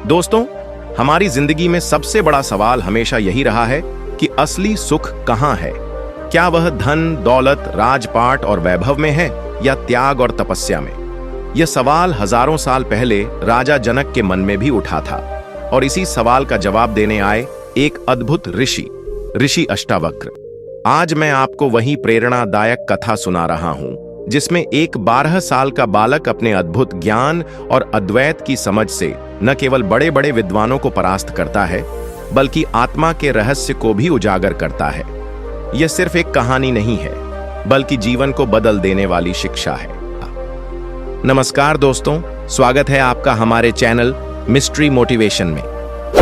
दोस्तों, हमारी जिंदगी में सबसे बड़ा सवाल हमेशा यही रहा है कि असली सुख कहाँ है। क्या वह धन, दौलत, राजपाट और वैभव में है या त्याग और तपस्या में। यह सवाल हजारों साल पहले राजा जनक के मन में भी उठा था और इसी सवाल का जवाब देने आए एक अद्भुत ऋषि अष्टावक्र। आज मैं आपको वही प्रेरणादायक कथा सुना रहा हूं जिसमें एक 12 साल का बालक अपने अद्भुत ज्ञान और अद्वैत की समझ से न केवल बड़े बड़े विद्वानों को परास्त करता है बल्कि आत्मा के रहस्य को भी उजागर करता है। यह सिर्फ एक कहानी नहीं है बल्कि जीवन को बदल देने वाली शिक्षा है। नमस्कार दोस्तों, स्वागत है आपका हमारे चैनल मिस्ट्री मोटिवेशन में।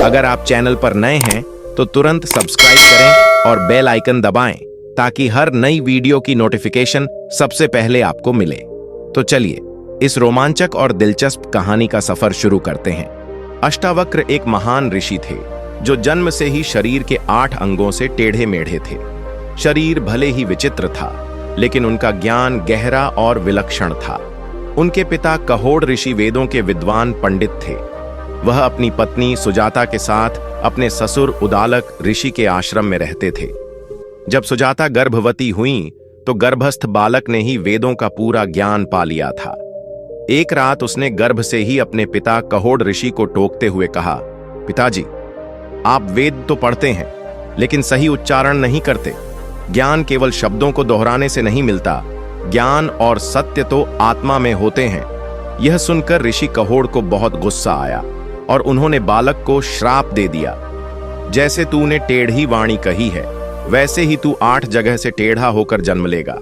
अगर आप चैनल पर नए हैं तो तुरंत सब्सक्राइब करें और बेल आइकन दबाएं ताकि हर नई वीडियो की नोटिफिकेशन सबसे पहले आपको मिले। तो चलिए इस रोमांचक और दिलचस्प कहानी का सफर शुरू करते हैं। अष्टावक्र एक महान ऋषि थे जो जन्म से ही शरीर के 8 अंगों से टेढ़े मेढ़े थे। शरीर भले ही विचित्र था लेकिन उनका ज्ञान गहरा और विलक्षण था। उनके पिता कहोड़ ऋषि वेदों के विद्वान पंडित थे। वह अपनी पत्नी सुजाता के साथ अपने ससुर उदालक ऋषि के आश्रम में रहते थे। जब सुजाता गर्भवती हुई तो गर्भस्थ बालक ने ही वेदों का पूरा ज्ञान पा लिया था। एक रात उसने गर्भ से ही अपने पिता कहोड़ ऋषि को टोकते हुए कहा, पिताजी, आप वेद तो पढ़ते हैं लेकिन सही उच्चारण नहीं करते। ज्ञान केवल शब्दों को दोहराने से नहीं मिलता, ज्ञान और सत्य तो आत्मा में होते हैं। यह सुनकर ऋषि कहोड़ को बहुत गुस्सा आया और उन्होंने बालक को श्राप दे दिया, जैसे तूने टेढ़ी वाणी कही है वैसे ही तू 8 जगह से टेढ़ा होकर जन्म लेगा।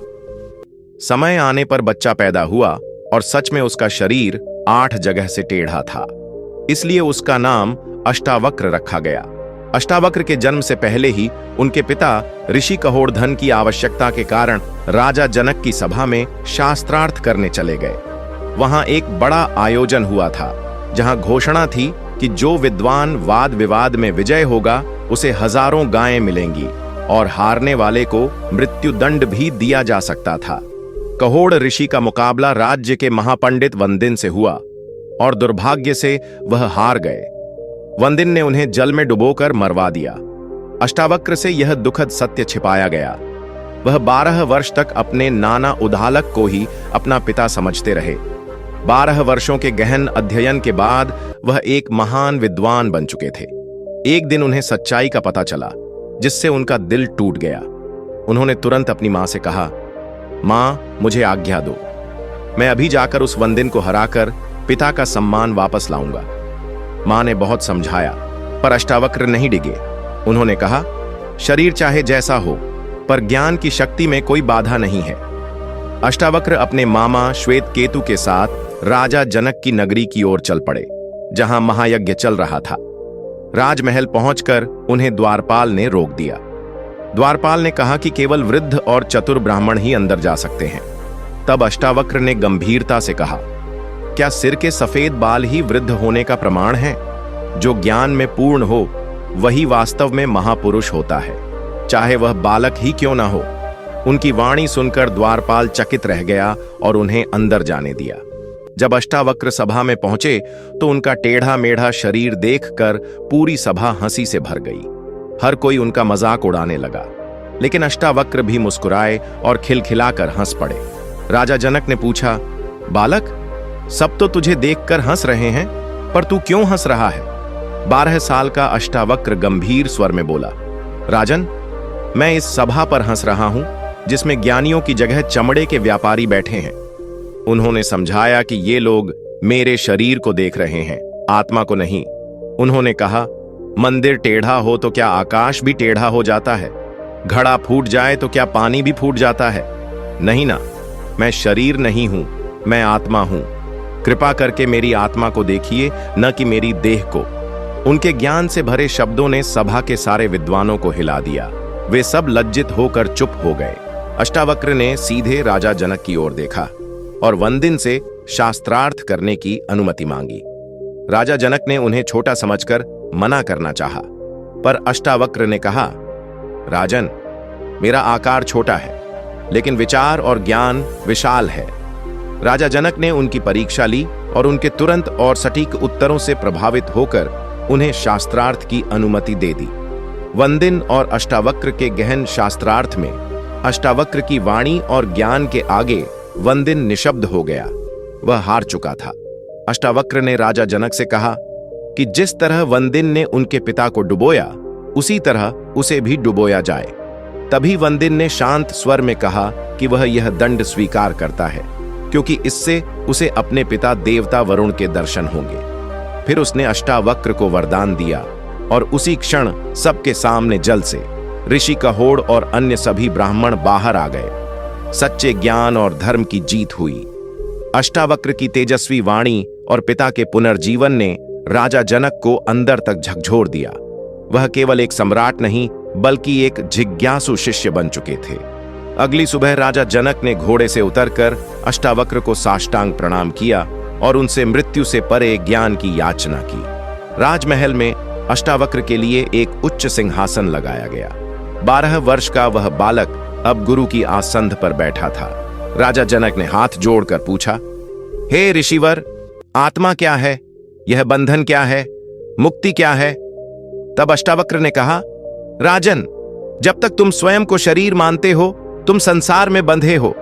समय आने पर बच्चा पैदा हुआ और सच में उसका शरीर 8 जगह से टेढ़ा था, इसलिए उसका नाम अष्टावक्र रखा गया। अष्टावक्र के जन्म से पहले ही उनके पिता ऋषि कहोड़ धन की आवश्यकता के कारण राजा जनक की सभा में शास्त्रार्थ करने चले गए। वहां एक बड़ा आयोजन हुआ था जहां घोषणा थी कि जो विद्वान वाद विवाद में विजय होगा उसे हजारों गायें मिलेंगी और हारने वाले को मृत्युदंड भी दिया जा सकता था। कहोड़ ऋषि का मुकाबला राज्य के महापंडित वंदिन से हुआ और दुर्भाग्य से वह हार गए। वंदिन ने उन्हें जल में डुबोकर मरवा दिया। अष्टावक्र से यह दुखद सत्य छिपाया गया। वह 12 वर्ष तक अपने नाना उदालक को ही अपना पिता समझते रहे। 12 वर्षों के गहन अध्ययन के बाद वह एक महान विद्वान बन चुके थे। एक दिन उन्हें सच्चाई का पता चला जिससे उनका दिल टूट गया। उन्होंने तुरंत अपनी मां से कहा, मां, मुझे आज्ञा दो, मैं अभी जाकर उस वंदिन को हराकर पिता का सम्मान वापस लाऊंगा। मां ने बहुत समझाया पर अष्टावक्र नहीं डिगे। उन्होंने कहा, शरीर चाहे जैसा हो पर ज्ञान की शक्ति में कोई बाधा नहीं है। अष्टावक्र अपने मामा श्वेत केतु के साथ राजा जनक की नगरी की ओर चल पड़े जहां महायज्ञ चल रहा था। राजमहल पहुंचकर उन्हें द्वारपाल ने रोक दिया। द्वारपाल ने कहा कि केवल वृद्ध और चतुर ब्राह्मण ही अंदर जा सकते हैं। तब अष्टावक्र ने गंभीरता से कहा, क्या सिर के सफेद बाल ही वृद्ध होने का प्रमाण है? जो ज्ञान में पूर्ण हो वही वास्तव में महापुरुष होता है, चाहे वह बालक ही क्यों ना हो। उनकी वाणी सुनकर द्वारपाल चकित रह गया और उन्हें अंदर जाने दिया। जब अष्टावक्र सभा में पहुंचे तो उनका टेढ़ा मेढ़ा शरीर देखकर पूरी सभा हंसी से भर गई। हर कोई उनका मजाक उड़ाने लगा, लेकिन अष्टावक्र भी मुस्कुराए और खिलखिलाकर हंस पड़े। राजा जनक ने पूछा, बालक, सब तो तुझे देखकर हंस रहे हैं पर तू क्यों हंस रहा है? 12 साल का अष्टावक्र गंभीर स्वर में बोला, राजन, मैं इस सभा पर हंस रहा हूं जिसमें ज्ञानियों की जगह चमड़े के व्यापारी बैठे हैं। उन्होंने समझाया कि ये लोग मेरे शरीर को देख रहे हैं, आत्मा को नहीं। उन्होंने कहा, मंदिर टेढ़ा हो तो क्या आकाश भी टेढ़ा हो जाता है? घड़ा फूट जाए तो क्या पानी भी फूट जाता है? नहीं ना, मैं शरीर नहीं हूं, मैं आत्मा हूं। कृपा करके मेरी आत्मा को देखिए, न कि मेरी देह को। उनके ज्ञान से भरे शब्दों ने सभा के सारे विद्वानों को हिला दिया। वे सब लज्जित होकर चुप हो गए। अष्टावक्र ने सीधे राजा जनक की ओर देखा और वंदिन से शास्त्रार्थ करने की अनुमति मांगी। राजा जनक ने उन्हें छोटा समझकर मना करना चाहा, पर अष्टावक्र ने कहा, राजन, मेरा आकार छोटा है लेकिन विचार और ज्ञान विशाल है। राजा जनक ने उनकी परीक्षा ली और उनके तुरंत और सटीक उत्तरों से प्रभावित होकर उन्हें शास्त्रार्थ की अनुमति दे दी। वंदिन और अष्टावक्र के गहन शास्त्रार्थ में अष्टावक्र की वाणी और ज्ञान के आगे वंदिन निशब्द हो गया। वह हार चुका था। अष्टावक्र ने राजा जनक से कहा कि जिस तरह वंदिन ने उनके पिता को डुबोया, उसी तरह उसे भी डुबोया जाए। तभी वंदिन ने शांत स्वर में कहा कि वह यह दंड स्वीकार करता है, क्योंकि इससे उसे अपने पिता देवता वरुण के दर्शन होंगे। फिर उसने अष्टावक्र को वरदान दिया और उसी क्षण सबके सामने जल से ऋषि कहोड़ और अन्य सभी ब्राह्मण बाहर आ गए। सच्चे ज्ञान और धर्म की जीत हुई। अष्टावक्र की तेजस्वी वाणी और पिता के पुनर्जीवन ने राजा जनक को अंदर तक झकझोर दिया। वह केवल एक सम्राट नहीं, बल्कि एक जिज्ञासु शिष्य बन चुके थे। अगली सुबह राजा जनक ने घोड़े से उतरकर अष्टावक्र को साष्टांग प्रणाम किया और उनसे मृत्यु से परे ज्ञान की याचना की। राजमहल में अष्टावक्र के लिए एक उच्च सिंहासन लगाया गया। 12 वर्ष का वह बालक अब गुरु की आसंद पर बैठा था। राजा जनक ने हाथ जोड़कर पूछा, हे ऋषिवर, आत्मा क्या है? यह बंधन क्या है? मुक्ति क्या है? तब अष्टावक्र ने कहा, राजन, जब तक तुम स्वयं को शरीर मानते हो, तुम संसार में बंधे हो।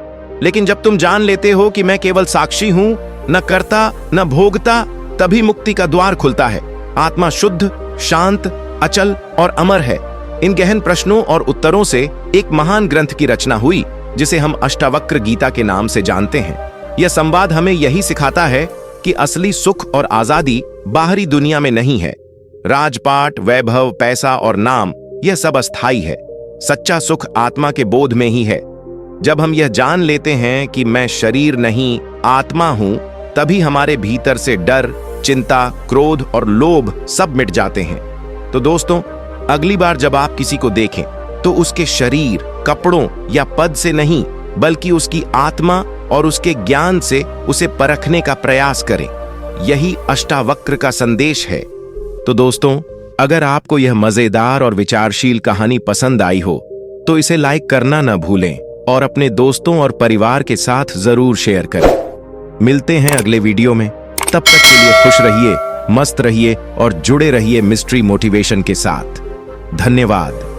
लेकिन जब तुम जान लेते हो कि मैं केवल साक्षी हूं, न कर्ता न भोगता, तभी मुक्ति का द्वार खुलता है। आत्मा शुद्ध, शांत, अचल और अमर है। इन गहन प्रश्नों और उत्तरों से एक महान ग्रंथ की रचना हुई, जिसे हम अष्टावक्र गीता के नाम से जानते हैं। यह संवाद हमें यही सिखाता है कि असली सुख और आजादी बाहरी दुनिया में नहीं है। राजपाट, वैभव, पैसा और नाम, यह सब अस्थाई है। सच्चा सुख आत्मा के बोध में ही है। जब हम यह जान लेते हैं कि मैं शरीर नहीं, आत्मा हूं, तभी हमारे भीतर से डर, चिंता, क्रोध और लोभ सब मिट जाते हैं। तो दोस्तों, अगली बार जब आप किसी को देखें तो उसके शरीर, कपड़ों या पद से नहीं, बल्कि उसकी आत्मा और उसके ज्ञान से उसे परखने का प्रयास करें। यही अष्टावक्र का संदेश है। तो दोस्तों, अगर आपको यह मजेदार और विचारशील कहानी पसंद आई हो तो इसे लाइक करना न भूलें और अपने दोस्तों और परिवार के साथ जरूर शेयर करें। मिलते हैं अगले वीडियो में। तब तक के लिए खुश रहिए, मस्त रहिए और जुड़े रहिए मिस्ट्री मोटिवेशन के साथ। धन्यवाद।